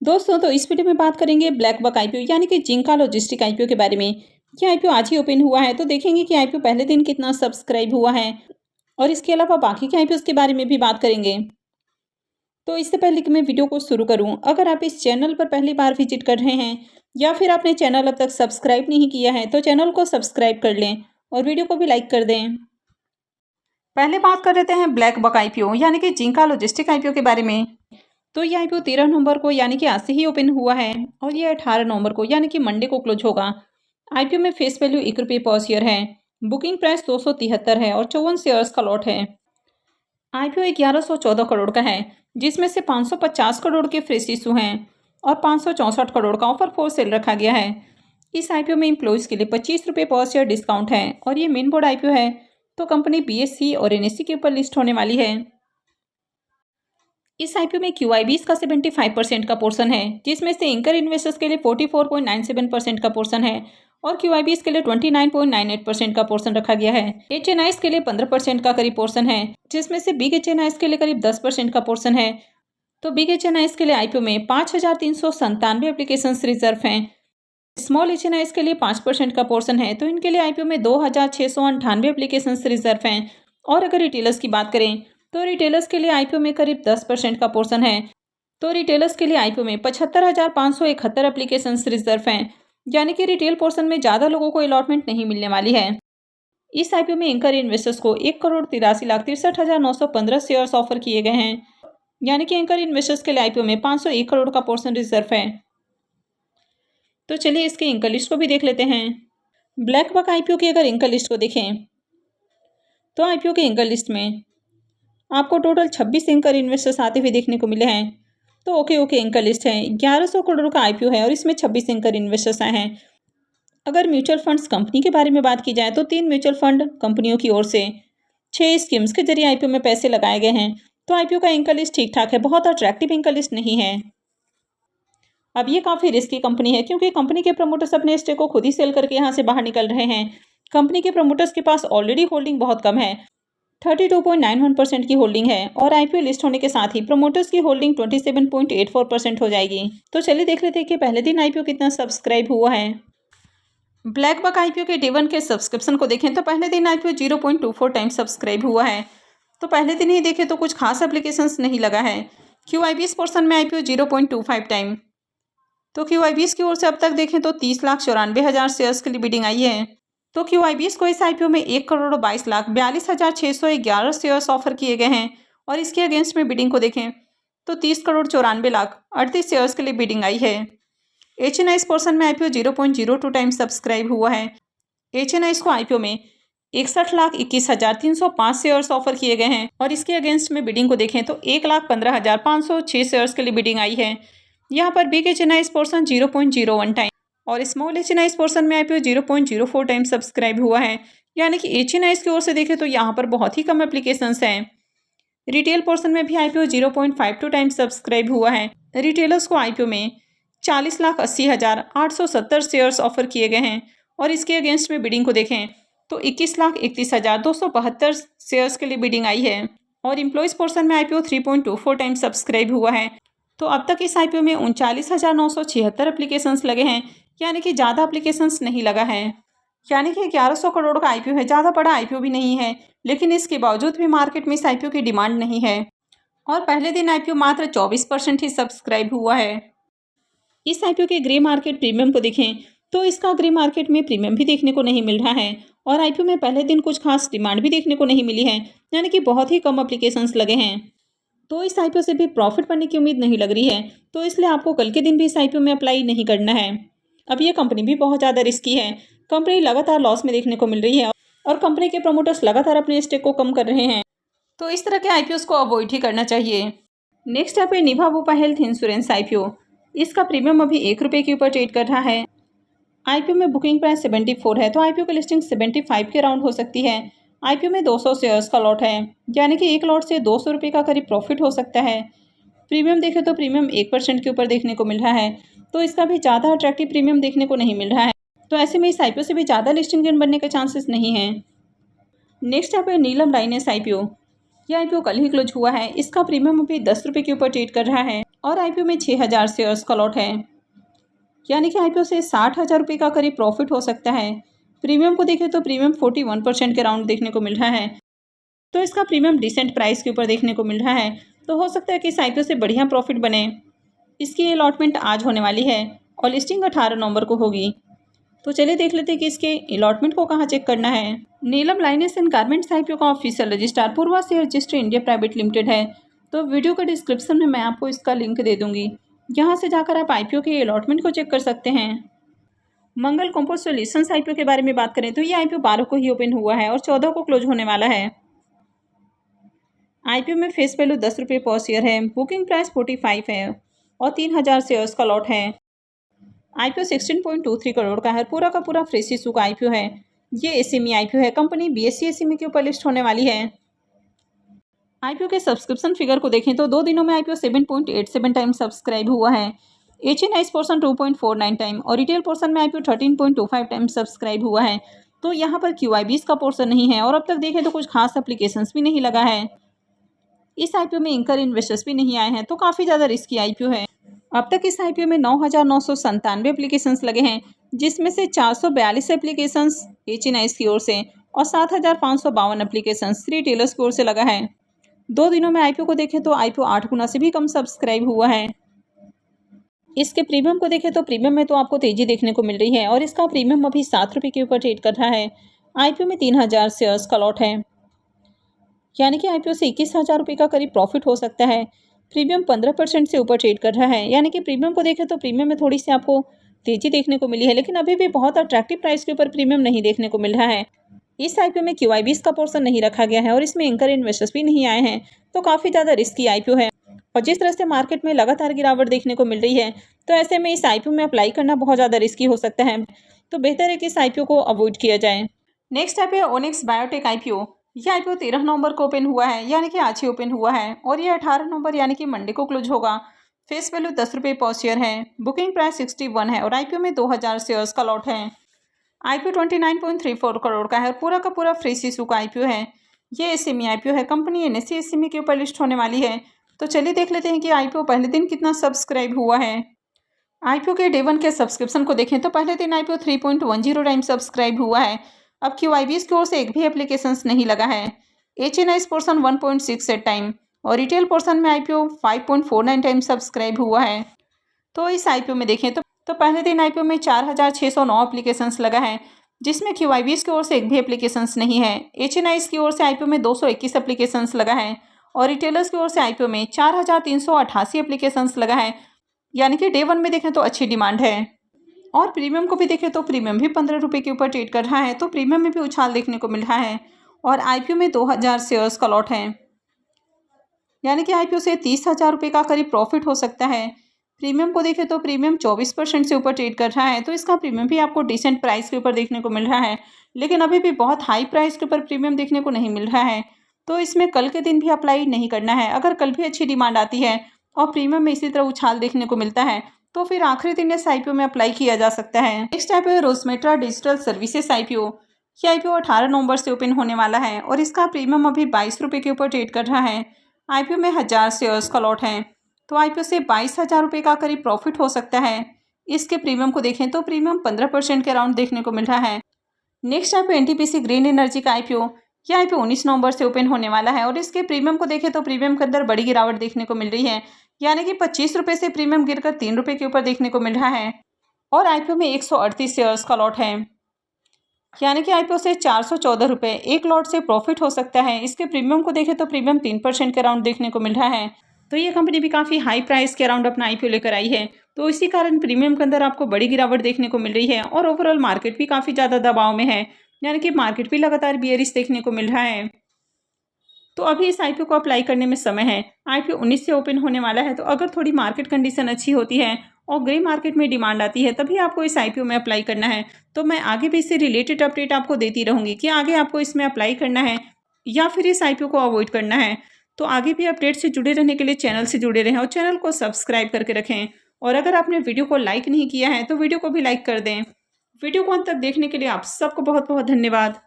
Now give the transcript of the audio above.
दोस्तों तो इस वीडियो में बात करेंगे ब्लैकबक आईपीओ यानी कि जिंका लॉजिस्टिक आईपीओ के बारे में। ये आईपीओ आज ही ओपन हुआ है, तो देखेंगे कि आईपीओ पहले दिन कितना सब्सक्राइब हुआ है और इसके अलावा बाकी के आईपीओ के बारे में भी बात करेंगे। तो इससे पहले कि मैं वीडियो को शुरू करूं, अगर आप इस चैनल पर पहली बार विजिट कर रहे हैं या फिर आपने चैनल अब तक सब्सक्राइब नहीं किया है तो चैनल को सब्सक्राइब कर लें और वीडियो को भी लाइक कर दें। पहले बात कर लेते हैं ब्लैकबक आईपीओ यानी कि जिंका लॉजिस्टिक आईपीओ के बारे में। तो ये आईपीओ 13 नवंबर को यानी कि आज से ही ओपन हुआ है और ये 18 नवंबर को यानी कि मंडे को क्लोज होगा। आईपीओ में फेस वैल्यू ₹1 पर शेयर है। बुकिंग प्राइस 273 है और 54 शेयर्स का लॉट है। आईपीओ 1114 करोड़ का है, जिसमें से 550 करोड़ के फ्रेश इशू हैं और 564 करोड़ का ऑफर फॉर सेल रखा गया है। इस आईपीओ में एम्प्लॉइज के लिए ₹25 पर शेयर डिस्काउंट है और ये मेन बोर्ड आईपीओ है, तो कंपनी बीएसई और एनएसई के ऊपर लिस्ट होने वाली है। इस आईपीओ में क्यूआईबीज का 75% का पोर्शन है, जिसमें से एंकर इन्वेस्टर्स के लिए 44.97% का पोर्शन है और क्यूआईबीज के लिए 29.98% का पोर्शन रखा गया है। एचएनआईज के लिए 15% का करीब पोर्शन है, जिसमें से बिग एचएनआईज के लिए करीब 10% का पोर्शन है। तो बिग एचएनआईज के लिए आईपीओ में 5,397 एप्लीकेशन रिजर्व हैं। स्मॉल एचएनआईज के लिए 5% का पोर्शन है, तो इनके लिए आईपीओ में 2,698 एप्लीकेशन रिजर्व हैं। और अगर रिटेलर्स की बात करें तो रिटेलर्स के लिए आईपीओ में करीब 10% का पोर्शन है। तो रिटेलर्स के लिए आईपीओ में 75,571 एप्लीकेशन रिजर्व हैं, यानी कि रिटेल पोर्शन में ज़्यादा लोगों को अलॉटमेंट नहीं मिलने वाली है। इस आईपीओ में एंकर इन्वेस्टर्स को 1,83,63,915 शेयर्स ऑफर किए गए हैं, यानी कि एंकर इन्वेस्टर्स के लिए आईपीओ में 501 करोड़ का पोर्शन रिजर्व है। तो चलिए इसके एंकर लिस्ट को भी देख लेते हैं। ब्लैकबक आईपीओ की अगर एंकर लिस्ट को देखें तो आईपीओ के एंकर लिस्ट में आपको टोटल 26 एंकर इन्वेस्टर्स आते हुए देखने को मिले हैं। तो ओके एंकर लिस्ट है। 1100 करोड़ का आईपीओ है और इसमें 26 एंकर इन्वेस्टर्स आए हैं। अगर म्यूचुअल फंड्स कंपनी के बारे में बात की जाए तो 3 म्यूचुअल फंड कंपनियों की ओर से 6 स्कीम्स के जरिए आईपीओ में पैसे लगाए गए हैं। तो आईपीओ का एंकर लिस्ट ठीक ठाक है, बहुत अट्रैक्टिव एंकर लिस्ट नहीं है। अब ये काफ़ी रिस्की कंपनी है, क्योंकि कंपनी के प्रमोटर्स अपने स्टेक को खुद ही सेल करके यहाँ से बाहर निकल रहे हैं। कंपनी के प्रमोटर्स के पास ऑलरेडी होल्डिंग बहुत कम है, 32.91% की होल्डिंग है और आईपीओ लिस्ट होने के साथ ही प्रमोटर्स की होल्डिंग 27.84% हो जाएगी। तो चलिए देख लेते हैं कि पहले दिन आईपीओ कितना सब्सक्राइब हुआ है। ब्लैकबक आईपीओ के डे 1 के सब्सक्रिप्शन को देखें तो पहले दिन आईपीओ 0.24 टाइम सब्सक्राइब हुआ है। तो पहले दिन ही देखें तो कुछ खास एप्लीकेशंस नहीं लगा है। क्यूआईबीएस पोर्शन में आईपीओ 0.25 टाइम। तो क्यूआईबीएस की ओर से अब तक देखें तो 30,94,000 शेयर्स के लिए बिडिंग आई है। तो क्यूआईबीएस को इस आईपीओ में 1,22,42,611 शेयर्स ऑफर किए गए हैं और इसके अगेंस्ट में बिडिंग को देखें तो 30,94,38 शेयर्स के लिए बिडिंग आई है। एचएनआईज पोर्शन में आईपीओ 0.02 टाइम सब्सक्राइब हुआ है। एचएनआईज को आईपीओ में 61,21,305 शेयर्स ऑफर किए गए हैं और इसके अगेंस्ट में बिडिंग को देखें तो 1,15,506 शेयर्स के लिए बिडिंग आई है। यहाँ पर बिग एचएनआईज पोर्शन 0.01 टाइम और स्मॉल एचएनआईज पोर्शन में आईपीओ 0.04 टाइम सब्सक्राइब हुआ है, यानी कि एचएनआईज की ओर से देखें तो यहाँ पर बहुत ही कम एप्लीकेशंस हैं। रिटेल पोर्शन में भी आईपीओ 0.52 टाइम सब्सक्राइब हुआ है। रिटेलर्स को आईपीओ में 40,80,870 शेयर्स ऑफर किए गए हैं और इसके अगेंस्ट में बिडिंग को देखें तो 21,31,272 शेयर्स के लिए बिडिंग आई है और एम्प्लॉइज पोर्शन में आईपीओ 3.24 टाइम सब्सक्राइब हुआ है। तो अब तक इस आईपीओ में 39,976 एप्लीकेशंस लगे हैं, यानी कि ज़्यादा एप्लीकेशंस नहीं लगा है। यानी कि 1100 करोड़ का आईपीओ है, ज़्यादा बड़ा आईपीओ भी नहीं है, लेकिन इसके बावजूद भी मार्केट में इस आईपीओ की डिमांड नहीं है और पहले दिन आईपीओ मात्र 24% ही सब्सक्राइब हुआ है। इस आईपीओ के ग्रे मार्केट प्रीमियम को देखें तो इसका ग्रे मार्केट में प्रीमियम भी देखने को नहीं मिल रहा है और आईपीओ में पहले दिन कुछ खास डिमांड भी देखने को नहीं मिली है, यानी कि बहुत ही कम एप्लीकेशंस लगे हैं। तो इस आईपीओ से भी प्रॉफिट पाने की उम्मीद नहीं लग रही है, तो इसलिए आपको कल के दिन भी इस आईपीओ में अप्लाई नहीं करना है। अब ये कंपनी भी बहुत ज़्यादा रिस्की है। कंपनी लगातार लॉस में देखने को मिल रही है और कंपनी के प्रमोटर्स लगातार अपने स्टेक को कम कर रहे हैं, तो इस तरह के आईपीओ को अवॉइड ही करना चाहिए। नेक्स्ट यहाँ पे निभा बुपा हेल्थ इंश्योरेंस आईपीओ। इसका प्रीमियम अभी ₹1 के ऊपर ट्रेड कर रहा है। आईपीओ में बुकिंग प्राइस 74 है, तो आईपीओ की लिस्टिंग 75 के अराउंड हो सकती है। आईपीओ में 200 शेयर्स का लॉट है, यानी कि एक लॉट से ₹200 का करीब प्रॉफिट हो सकता है। प्रीमियम देखें तो प्रीमियम 1% के ऊपर देखने को मिल रहा है, तो इसका भी ज़्यादा अट्रैक्टिव प्रीमियम देखने को नहीं मिल रहा है। तो ऐसे में इस आईपीओ से भी ज़्यादा लिस्टिंग गेन बनने के चांसेस नहीं हैं। नेक्स्ट यहाँ पे नीलम लाइनेस आईपीओ। ये आईपीओ कल ही क्लोज हुआ है। इसका प्रीमियम अभी 10 रुपये के ऊपर ट्रेड कर रहा है और आईपीओ में 6000 शेयर्स का लॉट है, यानी कि आईपीओ से 60,000 रुपये का करीब प्रॉफिट हो सकता है। प्रीमियम को देखें तो प्रीमियम 41% के राउंड देखने को मिल रहा है, तो इसका प्रीमियम डिसेंट प्राइस के ऊपर देखने को मिल रहा है। तो हो सकता है कि इस आईपीओ से बढ़िया प्रॉफिट बने। इसकी अलॉटमेंट आज होने वाली है और लिस्टिंग 18 नवंबर को होगी। तो चलिए देख लेते हैं कि इसके अलॉटमेंट को कहाँ चेक करना है। Neelam linens and garments IPO का official registrar Purva share register India private limited है। तो वीडियो के डिस्क्रिप्शन में मैं आपको इसका लिंक दे दूंगी, यहाँ से जाकर आप आईपीओ के अलॉटमेंट को चेक कर सकते हैं। मंगल कंपोस्ट सॉल्यूशंस आईपीओ के बारे में बात करें तो ये आईपीओ 12 को ही ओपन हुआ है और 14 को क्लोज होने वाला है। आईपीओ में फेस वैल्यू 10 रुपये पर शेयर है, बुकिंग प्राइस 45 है और 3000 शेयर्स का लॉट है। आईपीओ 16.23 करोड़ का है, पूरा का पूरा फ्रेश इशू का आईपीओ है। ये एसएमई आईपीओ है, कंपनी बीएसई एसएमई के ऊपर लिस्ट होने वाली है। आईपीओ के सब्सक्रिप्शन फिगर को देखें तो 2 दिनों में आईपीओ 7.87 टाइम सब्सक्राइब हुआ है, एचएनआईज पोर्सन 2.49 टाइम और रिटेल पोर्सन में आईपीओ 13.25 टाइम सब्सक्राइब हुआ है। तो यहाँ पर क्यूआईबीज का पोर्सन नहीं है और अब तक देखें तो कुछ खास एप्लीकेशंस भी नहीं लगा है। इस आईपीओ में एंकर इन्वेस्टर्स भी नहीं आए हैं, तो काफ़ी ज़्यादा रिस्की आईपीओ है। अब तक इस आईपीओ में 9,997 एप्लीकेशंस लगे हैं, जिसमें से 442 एप्लीकेशंस एचएनआईज की ओर से और 7,552 एप्लीकेशंस रिटेलर्स की ओर से लगा है। 2 दिनों में आईपीओ को देखें तो आईपीओ 8 गुना से भी कम सब्सक्राइब हुआ है। इसके प्रीमियम को देखें तो प्रीमियम में तो आपको तेजी देखने को मिल रही है और इसका प्रीमियम अभी 7 रुपये के ऊपर ट्रेड कर रहा है। आईपीओ में 3000 शेयर्स का लॉट है, यानी कि आईपीओ से 21,000 रुपये का करीब प्रॉफिट हो सकता है। प्रीमियम 15% से ऊपर ट्रेड कर रहा है, यानी कि प्रीमियम को देखें तो प्रीमियम में थोड़ी सी आपको तेजी देखने को मिली है, लेकिन अभी भी बहुत अट्रैक्टिव प्राइस के ऊपर प्रीमियम नहीं देखने को मिल रहा है। इस आईपीओ में क्यूआईबीज का पोर्शन नहीं रखा गया है और इसमें एंकर इन्वेस्टर्स भी नहीं आए हैं, तो काफ़ी ज़्यादा रिस्की आईपीओ है। और जिस तरह से मार्केट में लगातार गिरावट देखने को मिल रही है, तो ऐसे में इस आईपीओ में अप्लाई करना बहुत ज़्यादा रिस्की हो सकता है। तो बेहतर है कि इस आईपीओ को अवॉइड किया जाए। नेक्स्ट आईपीओ है ओनिक्स बायोटेक आईपीओ। यह आईपीओ 13 नवंबर को ओपन हुआ है, यानी कि आज ही ओपन हुआ है और ये 18 नवंबर यानी कि मंडे को क्लोज होगा। फेस वैल्यू 10 रुपये पर शेयर है, बुकिंग प्राइस 61 है और आईपीओ में 2000 शेयर्स का लॉट है। आईपीओ 29.34 करोड़ का है और पूरा का पूरा फ्रेश इशू का आईपीओ है। ये एसएमई आईपीओ है, कंपनी एनएसई एसएमई के ऊपर लिस्ट होने वाली है। तो चलिए देख लेते हैं कि आईपीओ पहले दिन कितना सब्सक्राइब हुआ है। आईपीओ के डे 1 के सब्सक्रिप्शन को देखें तो पहले दिन आईपीओ 3.10 टाइम सब्सक्राइब हुआ है। अब क्यूआईबीज की ओर से एक भी एप्लीकेशंस नहीं लगा है। एचएनआईज पोर्सन 1.68 टाइम और रिटेल पोर्सन में आईपीओ 5.49 टाइम सब्सक्राइब हुआ है। तो इस आईपीओ में देखें तो पहले दिन आईपीओ में 4,609 एप्लीकेशंस लगा है, जिसमें क्यूआईबीज की ओर से एक भी एप्लीकेशंस नहीं है। एचएनआईज की ओर से आईपीओ में 221 एप्लीकेशंस लगा है और रिटेलर्स की ओर से आईपीओ में 4,388 एप्लीकेशंस लगा है, यानी कि डे 1 में देखें तो अच्छी डिमांड है। और प्रीमियम को भी देखें तो प्रीमियम भी 15 रुपये के ऊपर ट्रेड कर रहा है, तो प्रीमियम में भी उछाल देखने को मिल रहा है और आईपीओ में 2000 शेयर्स का लॉट है, यानी कि आईपीओ से 30,000 रुपये का करीब प्रॉफिट हो सकता है। प्रीमियम को देखें तो प्रीमियम 24% से ऊपर ट्रेड कर रहा है, तो इसका प्रीमियम भी आपको डिसेंट प्राइस के ऊपर देखने को मिल रहा है, लेकिन अभी भी बहुत हाई प्राइस के ऊपर प्रीमियम देखने को नहीं मिल रहा है। तो इसमें कल के दिन भी अप्लाई नहीं करना है। अगर कल भी अच्छी डिमांड आती है और प्रीमियम में इसी तरह उछाल देखने को मिलता है, तो फिर आखिरी दिन इस आईपीओ में अप्लाई किया जा सकता है। नेक्स्ट आईपीओ है रोजमेट्रा डिजिटल सर्विसेज आईपीओ। ये आईपीओ 18 नवंबर से ओपन होने वाला है और इसका प्रीमियम अभी 22 रुपये के ऊपर ट्रेड कर रहा है। आईपीओ में 1000 शेयर्स का लॉट है, तो आईपीओ से 22,000 रुपये का करीब प्रॉफिट हो सकता है। इसके प्रीमियम को देखें तो प्रीमियम 15% के अराउंड देखने को मिल रहा है। Next IPO NTPC green energy का आईपीओ। यह आईपीओ 19 नवंबर से ओपन होने वाला है और इसके प्रीमियम को देखें तो प्रीमियम के अंदर बड़ी गिरावट देखने को मिल रही है, यानी कि 25 रुपये से प्रीमियम गिरकर 3 रुपये के ऊपर देखने को मिल रहा है और आईपीओ में 138 शेयर्स का लॉट है, यानी कि आईपीओ से 414 रुपये एक लॉट से प्रॉफिट हो सकता है। इसके प्रीमियम को देखें तो प्रीमियम 3% के अराउंड देखने को मिल रहा है। तो ये कंपनी भी काफ़ी हाई प्राइस के अराउंड अपना आईपीओ लेकर आई है, तो इसी कारण प्रीमियम के अंदर आपको बड़ी गिरावट देखने को मिल रही है और ओवरऑल मार्केट भी काफ़ी ज़्यादा दबाव में है, यानी कि मार्केट भी लगातार बियरिश देखने को मिल रहा है। तो अभी इस आईपीओ को अप्लाई करने में समय है। आईपीओ 19 से ओपन होने वाला है, तो अगर थोड़ी मार्केट कंडीशन अच्छी होती है और ग्रे मार्केट में डिमांड आती है, तभी आपको इस आईपीओ में अप्लाई करना है। तो मैं आगे भी इससे रिलेटेड अपडेट आपको देती रहूँगी कि आगे आपको इसमें अप्लाई करना है या फिर इस आईपीओ को अवॉइड करना है। तो आगे भी अपडेट से जुड़े रहने के लिए चैनल से जुड़े रहें और चैनल को सब्सक्राइब करके रखें। और अगर आपने वीडियो को लाइक नहीं किया है तो वीडियो को भी लाइक कर दें। वीडियो को अंत तक देखने के लिए आप सबको बहुत बहुत धन्यवाद।